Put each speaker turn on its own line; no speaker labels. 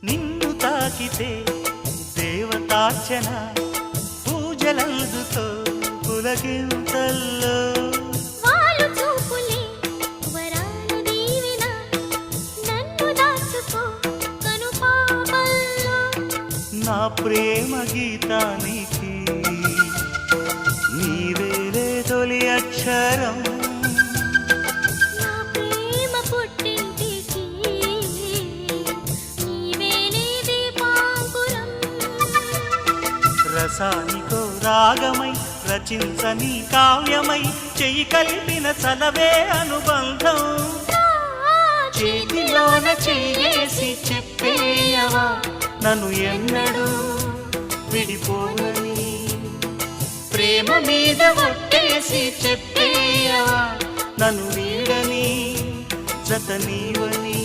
నిన్ను తాకితే దేవతార్చన పూజలందుతో పులకింతల్లో
వాళ్ళు చూపులే వరాలు దీవెన నన్ను దాచుకో కనుపాపల్లో
నా ప్రేమ గీతానికి నీవేలే తొలి అక్షరం
నా ప్రేమ పుట్టింటికి నీవేలే దీపాంకురం
రసానికో రాగమై రచించని కావ్యమై చెయ్యి కలిపిన చలవే అనుబంధం చేతిలోన చెయ్యేసి చెప్పేయవా నన్ను ఎన్నడూ విడిపోనని ప్రేమ మీద ఒట్టేసి చెప్పేయవా నన్ను వీడని జత నీవని